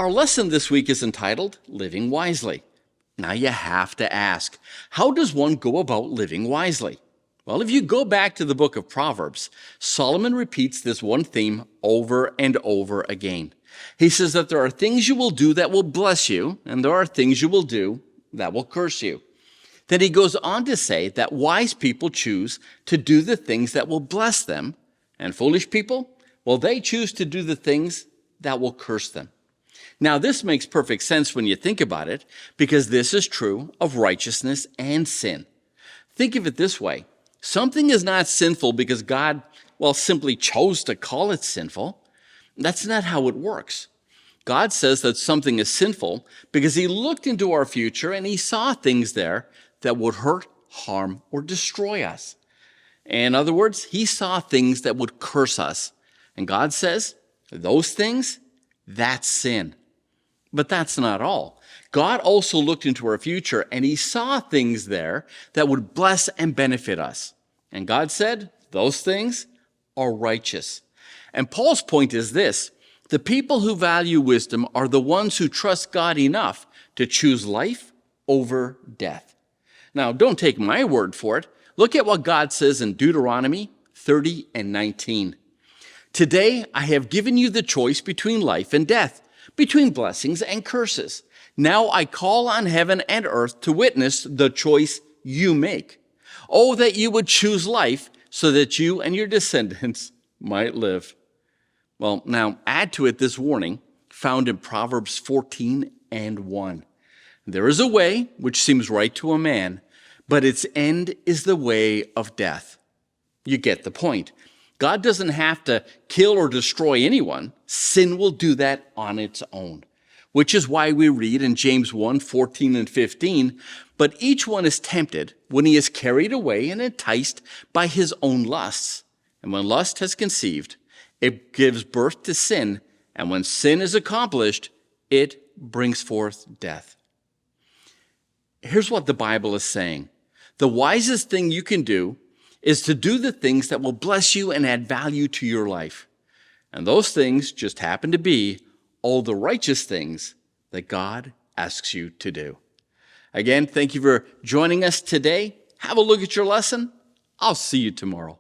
Our lesson this week is entitled Living Wisely. Now you have to ask, how does one go about living wisely? Well, if you go back to the book of Proverbs, Solomon repeats this one theme over and over again. He says that there are things you will do that will bless you, and there are things you will do that will curse you. Then he goes on to say that wise people choose to do the things that will bless them, and foolish people, well, they choose to do the things that will curse them. Now, this makes perfect sense when you think about it, because this is true of righteousness and sin. Think of it this way. Something is not sinful because God, simply chose to call it sinful. That's not how it works. God says that something is sinful because he looked into our future and he saw things there that would hurt, harm, or destroy us. In other words, he saw things that would curse us. And God says, those things, that's sin. But that's not all. God also looked into our future and he saw things there that would bless and benefit us. And God said, those things are righteous. And Paul's point is this: the people who value wisdom are the ones who trust God enough to choose life over death. Now, don't take my word for it. Look at what God says in Deuteronomy 30 and 19. Today, I have given you the choice between life and death, between blessings and curses. Now I call on heaven and earth to witness the choice you make. Oh, that you would choose life so that you and your descendants might live. Well, now add to it this warning found in Proverbs 14 and 1. There is a way which seems right to a man, but its end is the way of death. You get the point. God doesn't have to kill or destroy anyone. Sin will do that on its own, which is why we read in James 1, 14 and 15, but each one is tempted when he is carried away and enticed by his own lusts. And when lust has conceived, it gives birth to sin, and when sin is accomplished, it brings forth death. Here's what the Bible is saying. The wisest thing you can do is to do the things that will bless you and add value to your life. And those things just happen to be all the righteous things that God asks you to do. Again, thank you for joining us today. Have a look at your lesson. I'll see you tomorrow.